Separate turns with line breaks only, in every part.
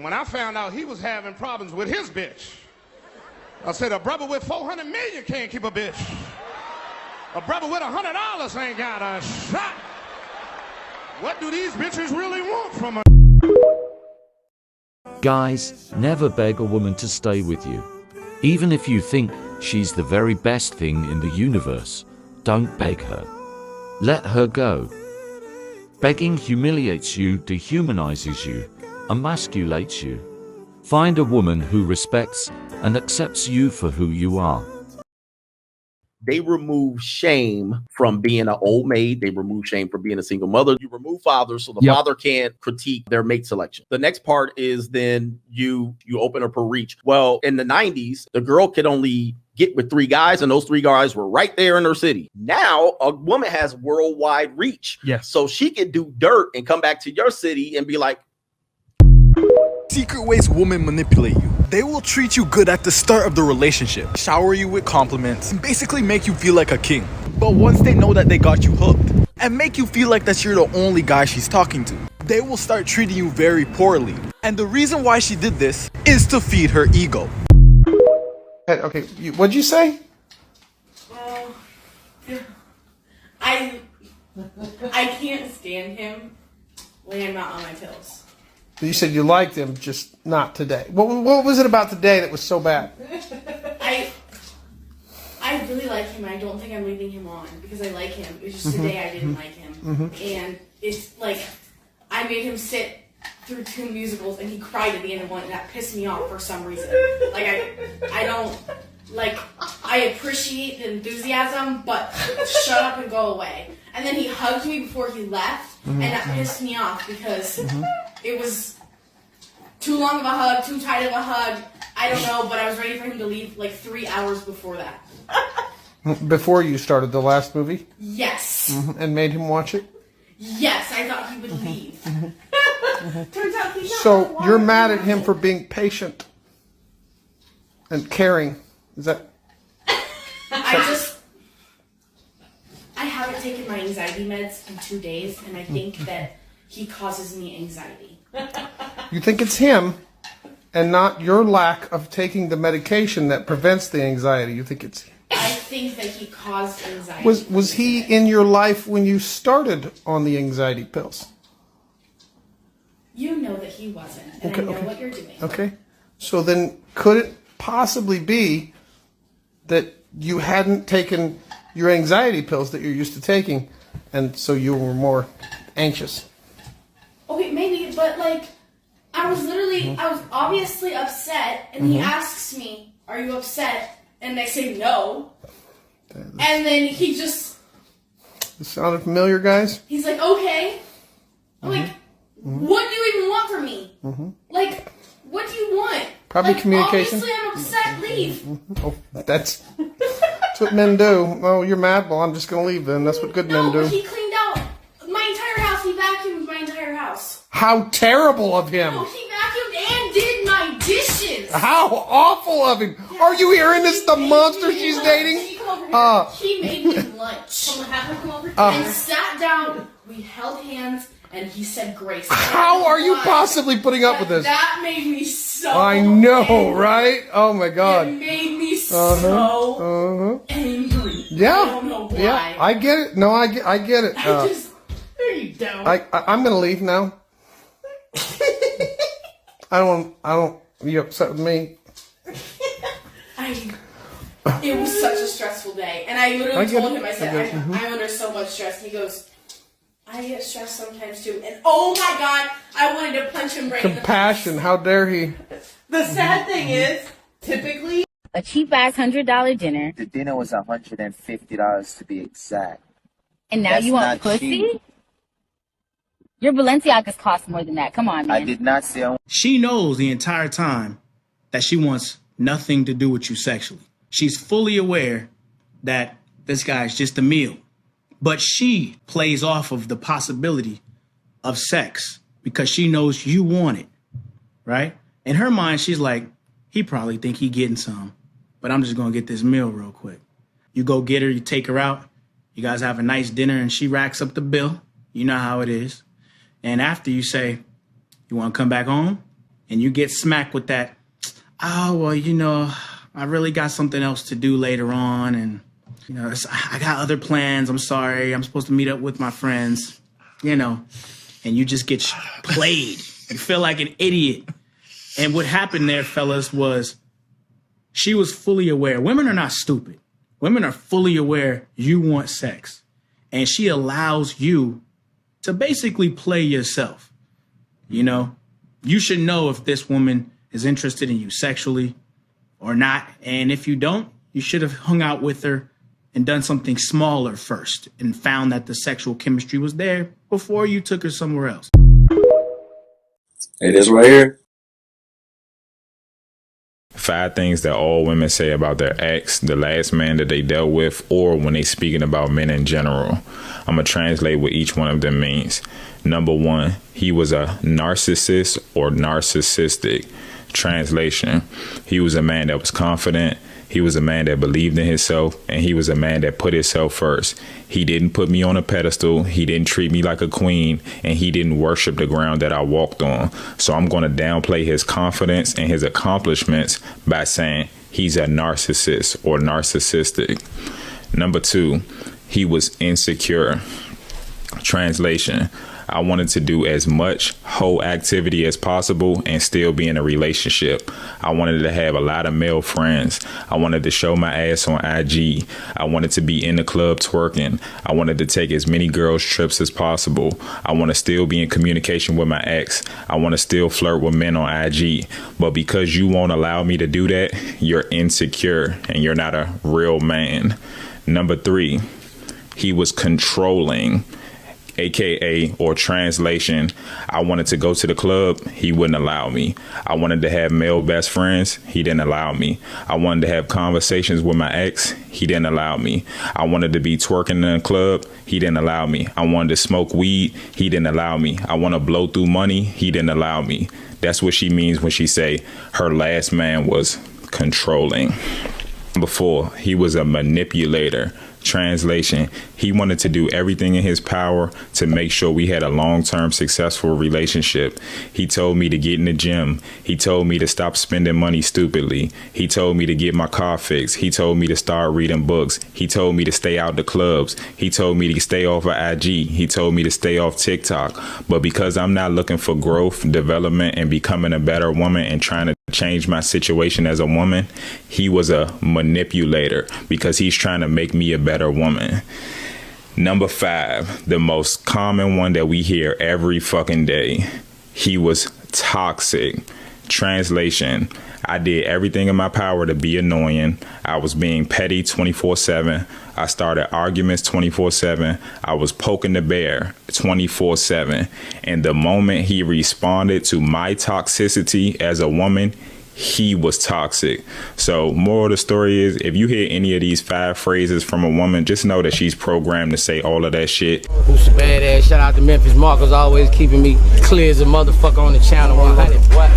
when I found out he was having problems with his bitch, I said, a brother with 400 million can't keep a bitch. A brother with $100 ain't got a shot. What do these bitches really want from a...
Guys, never beg a woman to stay with you. Even if you think she's the very best thing in the universe, don't beg her. Let her go. Begging humiliates you, dehumanizes you, emasculates you. Find a woman who respects and accepts you for who you are.
They remove shame from being an old maid. They remove shame from being a single mother. You remove fathers so the father can't critique their mate selection. The next part is then you open up her reach. Well, in the 90s, the girl could only get with 3 guys, and those 3 guys were right there in her city. Now, a woman has worldwide reach.
Yes.
So she could do dirt and come back to your city and be like,
secret ways women manipulate you. They will treat you good at the start of the relationship, shower you with compliments, and basically make you feel like a king. But once they know that they got you hooked, and make you feel like that you're the only guy she's talking to, they will start treating you very poorly. And the reason why she did this is to feed her ego.
Okay, what'd you say?
Well, I can't stand him when I'm not on my pills.
You said you liked him, just not today. What was it about today that was so bad?
I really like him. I don't think I'm leaving him on because I like him. It's just today I didn't like him. And it's like I made him sit through 2 musicals and he cried at the end of one, and that pissed me off for some reason. Like I don't like, I appreciate the enthusiasm, but shut up and go away. And then he hugged me before he left, and that pissed me off because it was too long of a hug, too tight of a hug. I don't know, but I was ready for him to leave like 3 hours before that.
Before you started the last movie?
Yes.
And made him watch it?
Yes, I thought he would leave. Turns out he's not.
So you're mad at him for being patient and caring. Is that...
I haven't taken my anxiety meds in 2 days, and I think that he causes me anxiety.
You think it's him and not your lack of taking the medication that prevents the anxiety. You think it's him.
I think that he caused anxiety.
Was he in your life when you started on the anxiety pills?
You know that he wasn't, and I know what you're doing.
Okay. So then could it possibly be that you hadn't taken your anxiety pills that you're used to taking, and so you were more anxious?
Okay, maybe, but like, I was obviously upset, and he asks me, are you upset? And I say no. And then he just...
This sounded familiar, guys?
He's like, okay. I'm like, what do you even want from me? Like, what do you want?
Probably communication.
Obviously I'm upset, leave.
Oh, that's what men do. Oh, you're mad? Well, I'm just going to leave then. That's what good men do.
No, he cleaned out my entire house. He vacuumed my entire house.
How terrible of him.
No, he vacuumed and did my dishes.
How awful of him. Are you hearing this? The monster she's dating?
He made me lunch. And sat down. We held hands. And he said grace.
How are you possibly putting up with this?
That made me so
I know,
angry.
right? Oh my God.
It made me so angry.
Yeah.
I don't know why.
Yeah, I get it. No, I get it.
No, you don't.
I'm gonna leave now. I don't. You upset with me?
It was such a stressful day, and I literally told him. I said, I'm under so much stress. And he goes, I get stressed sometimes too. And oh my God, I wanted to punch him right in the face.
Compassion. How dare he?
The sad thing is, typically,
a cheap-ass $100 dinner.
The dinner was $150 to be exact.
And now you want pussy? Cheap. Your Balenciagas cost more than that. Come on, man.
I did not say...
She knows the entire time that she wants nothing to do with you sexually. She's fully aware that this guy's just a meal. But she plays off of the possibility of sex because she knows you want it, right? In her mind, she's like, he probably think he getting some, but I'm just going to get this meal real quick. You go get her, you take her out, you guys have a nice dinner, and she racks up the bill. You know how it is. And after you say, you want to come back home? and you get smacked with that, oh, well, you know, I really got something else to do later on, and, you know, I got other plans. I'm sorry. I'm supposed to meet up with my friends, you know, and you just get played. You feel like an idiot. And what happened there, fellas, was she was fully aware. Women are not stupid. Women are fully aware you want sex. And she allows you to basically play yourself. You know, you should know if this woman is interested in you sexually or not. And if you don't, you should have hung out with her and done something smaller first and found that the sexual chemistry was there before you took her somewhere else.
Hey, this right here.
5 things that all women say about their ex, the last man that they dealt with, or when they speaking about men in general. I'm going to translate what each one of them means. Number 1, he was a narcissist or narcissistic. Translation, he was a man that was confident. He was a man that believed in himself, and he was a man that put himself first. He didn't put me on a pedestal. He didn't treat me like a queen, and he didn't worship the ground that I walked on. So I'm going to downplay his confidence and his accomplishments by saying he's a narcissist or narcissistic. Number 2, he was insecure. Translation, I wanted to do as much whole activity as possible and still be in a relationship. I wanted to have a lot of male friends. I wanted to show my ass on IG. I wanted to be in the club twerking. I wanted to take as many girls trips as possible. I want to still be in communication with my ex. I want to still flirt with men on IG. But because you won't allow me to do that, you're insecure and you're not a real man. Number 3, he was controlling. AKA, or translation, I wanted to go to the club. He wouldn't allow me. I wanted to have male best friends. He didn't allow me. I wanted to have conversations with my ex. He didn't allow me. I wanted to be twerking in the club. He didn't allow me. I wanted to smoke weed. He didn't allow me. I want to blow through money. He didn't allow me. That's what she means when she say her last man was controlling. Number 4, he was a manipulator. Translation, he wanted to do everything in his power to make sure we had a long-term successful relationship. He told me to get in the gym. He told me to stop spending money stupidly. He told me to get my car fixed. He told me to start reading books. He told me to stay out the clubs. He told me to stay off of IG. He told me to stay off TikTok. But because I'm not looking for growth, development, and becoming a better woman and trying to change my situation as a woman, he was a manipulator because he's trying to make me a better woman. Number 5, the most common one that we hear every fucking day, he was toxic. Translation, I did everything in my power to be annoying. I was being petty 24/7. I started arguments 24/7. I was poking the bear 24/7. And the moment he responded to my toxicity as a woman, he was toxic. So moral of the story is, if you hear any of these 5 phrases from a woman, just know that she's programmed to say all of that shit.
Who's badass? Shout out to Memphis Marcus, always keeping me clear as a motherfucker on the channel 100. What?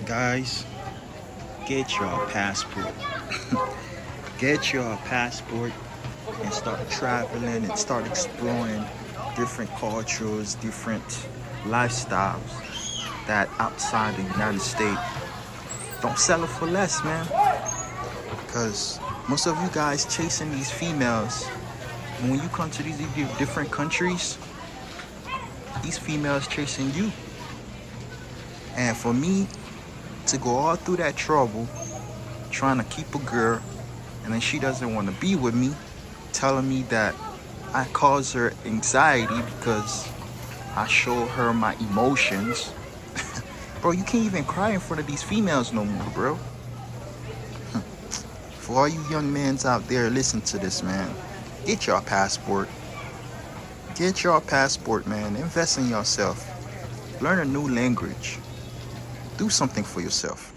Guys, get your passport. Get your passport and start traveling and start exploring different cultures, different lifestyles that outside the United States. Don't settle for less, man. Because most of you guys chasing these females, and when you come to these different countries, these females chasing you. And for me to go all through that trouble, trying to keep a girl, and then she doesn't want to be with me, telling me that I cause her anxiety because I show her my emotions. Bro, you can't even cry in front of these females no more, bro. For all you young men out there, listen to this, man. Get your passport. Get your passport, man. Invest in yourself. Learn a new language. Do something for yourself.